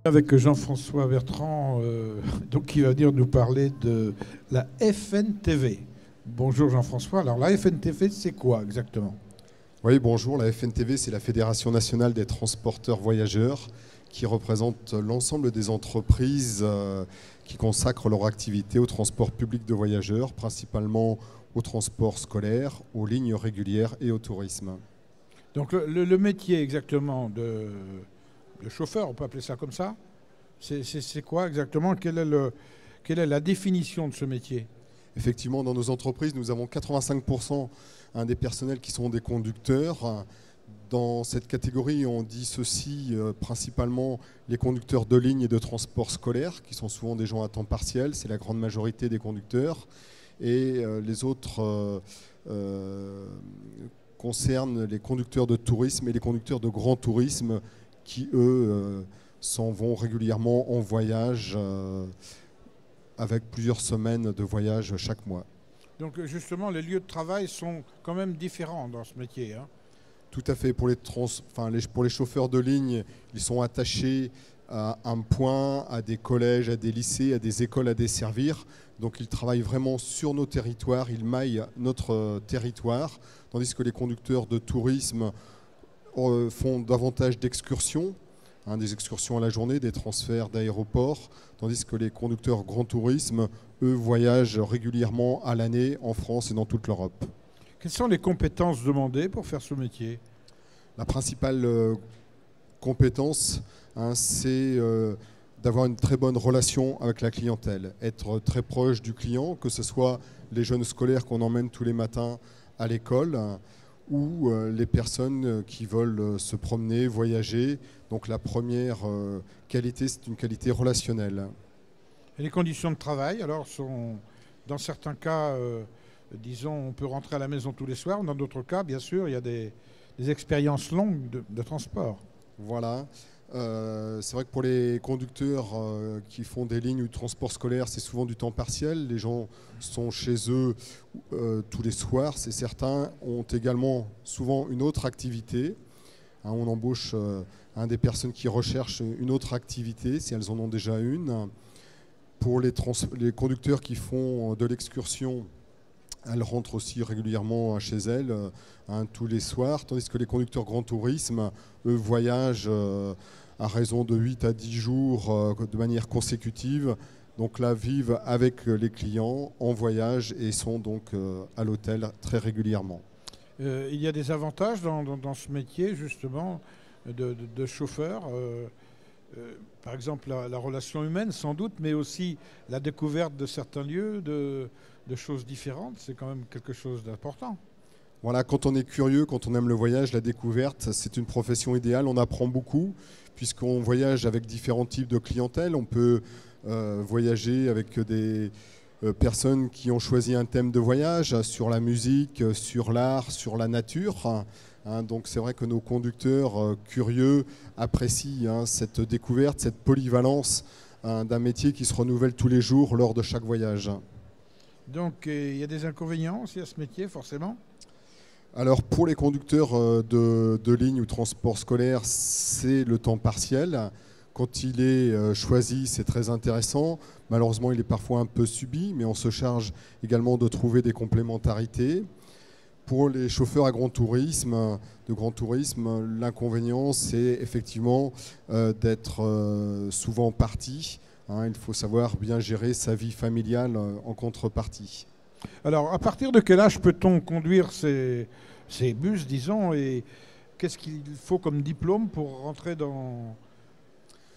Avec Jean-François Bertrand, qui va venir nous parler de la FNTV. Bonjour Jean-François. Alors la FNTV, c'est quoi exactement? Oui, bonjour. La FNTV, c'est la Fédération nationale des transporteurs voyageurs qui représente l'ensemble des entreprises qui consacrent leur activité au transport public de voyageurs, principalement au transport scolaire, aux lignes régulières et au tourisme. Donc le métier exactement de chauffeur, on peut appeler ça comme ça, c'est quoi exactement? Quelle est la définition de ce métier? Effectivement, dans nos entreprises, nous avons 85% des personnels qui sont des conducteurs. Dans cette catégorie, on dissocie principalement les conducteurs de ligne et de transport scolaire, qui sont souvent des gens à temps partiel, c'est la grande majorité des conducteurs. Et les autres concernent les conducteurs de tourisme et les conducteurs de grand tourisme qui, eux, s'en vont régulièrement en voyage avec plusieurs semaines de voyage chaque mois. Donc justement, les lieux de travail sont quand même différents dans ce métier, hein. Tout à fait. Pour les chauffeurs de ligne, ils sont attachés à un point, à des collèges, à des lycées, à des écoles à desservir. Donc ils travaillent vraiment sur nos territoires, ils maillent notre territoire, tandis que les conducteurs de tourisme font davantage d'excursions, des excursions à la journée, des transferts d'aéroports, tandis que les conducteurs grand tourisme, eux, voyagent régulièrement à l'année en France et dans toute l'Europe. Quelles sont les compétences demandées pour faire ce métier? La principale compétence, c'est d'avoir une très bonne relation avec la clientèle, être très proche du client, que ce soit les jeunes scolaires qu'on emmène tous les matins à l'école ou les personnes qui veulent se promener, voyager. Donc la première qualité, c'est une qualité relationnelle. Et les conditions de travail, alors, sont dans certains cas, disons, on peut rentrer à la maison tous les soirs. Dans d'autres cas, bien sûr, il y a des expériences longues de transport. Voilà. C'est vrai que pour les conducteurs qui font des lignes ou de transport scolaire, c'est souvent du temps partiel. Les gens sont chez eux tous les soirs. Certains ont également souvent une autre activité. On embauche des personnes qui recherchent une autre activité, si elles en ont déjà une. Pour les conducteurs qui font de l'excursion, elles rentrent aussi régulièrement chez elles tous les soirs, tandis que les conducteurs grand tourisme, eux, voyagent à raison de 8 à 10 jours de manière consécutive. Donc là, vivent avec les clients en voyage et sont donc à l'hôtel très régulièrement. Il y a des avantages dans ce métier, justement, de chauffeur. Par exemple, la relation humaine, sans doute, mais aussi la découverte de certains lieux, de choses différentes, c'est quand même quelque chose d'important. Voilà, quand on est curieux, quand on aime le voyage, la découverte, c'est une profession idéale. On apprend beaucoup, puisqu'on voyage avec différents types de clientèle. On peut voyager avec des personnes qui ont choisi un thème de voyage sur la musique, sur l'art, sur la nature. Donc c'est vrai que nos conducteurs curieux apprécient cette découverte, cette polyvalence d'un métier qui se renouvelle tous les jours lors de chaque voyage. Donc il y a des inconvénients aussi à ce métier, forcément? Alors pour les conducteurs de ligne ou transport scolaire, c'est le temps partiel. Quand il est choisi, c'est très intéressant. Malheureusement, il est parfois un peu subi, mais on se charge également de trouver des complémentarités. Pour les chauffeurs de grand tourisme, l'inconvénient, c'est effectivement d'être souvent parti. Il faut savoir bien gérer sa vie familiale en contrepartie. Alors, à partir de quel âge peut-on conduire ces bus, disons, et qu'est-ce qu'il faut comme diplôme pour rentrer dans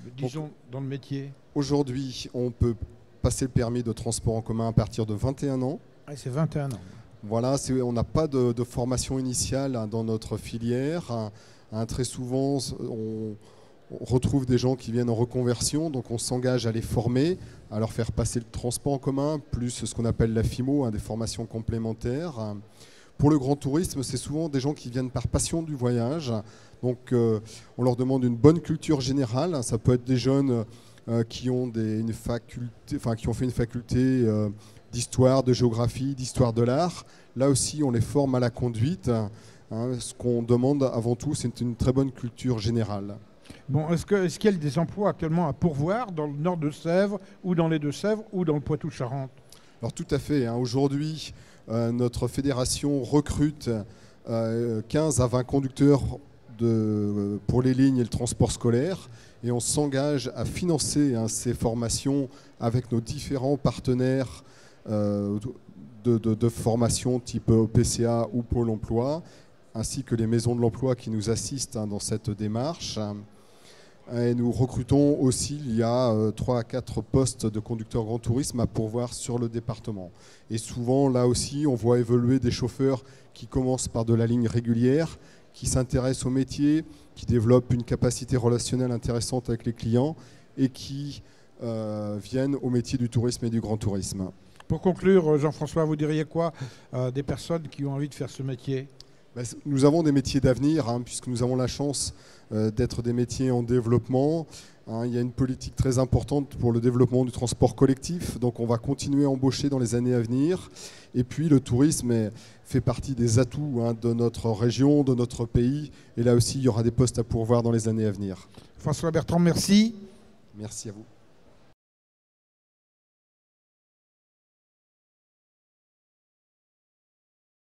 le métier? Aujourd'hui, on peut passer le permis de transport en commun à partir de 21 ans. Ah, c'est 21 ans. Voilà, on n'a pas de formation initiale dans notre filière. Très souvent, on retrouve des gens qui viennent en reconversion, donc on s'engage à les former, à leur faire passer le transport en commun, plus ce qu'on appelle la FIMO, des formations complémentaires. Pour le grand tourisme, c'est souvent des gens qui viennent par passion du voyage. Donc on leur demande une bonne culture générale. Ça peut être des jeunes qui ont fait une faculté d'histoire, de géographie, d'histoire de l'art. Là aussi, on les forme à la conduite. Ce qu'on demande avant tout, c'est une très bonne culture générale. Bon, est-ce qu'il y a des emplois actuellement à pourvoir dans le nord de Sèvres ou dans les Deux-Sèvres ou dans le Poitou-Charentes? Alors tout à fait, hein. Aujourd'hui, notre fédération recrute 15 à 20 conducteurs pour les lignes et le transport scolaire, et on s'engage à financer, hein, ces formations avec nos différents partenaires de formation type PCA ou Pôle emploi, ainsi que les maisons de l'emploi qui nous assistent, hein, dans cette démarche. Et nous recrutons aussi, il y a 3 à 4 postes de conducteurs grand tourisme à pourvoir sur le département. Et souvent, là aussi, on voit évoluer des chauffeurs qui commencent par de la ligne régulière, qui s'intéressent au métier, qui développent une capacité relationnelle intéressante avec les clients et qui viennent au métier du tourisme et du grand tourisme. Pour conclure, Jean-François, vous diriez quoi à des personnes qui ont envie de faire ce métier? Nous avons des métiers d'avenir, hein, puisque nous avons la chance d'être des métiers en développement. Hein, il y a une politique très importante pour le développement du transport collectif, donc on va continuer à embaucher dans les années à venir. Et puis le tourisme fait partie des atouts, hein, de notre région, de notre pays. Et là aussi, il y aura des postes à pourvoir dans les années à venir. François Bertrand, merci. Merci à vous.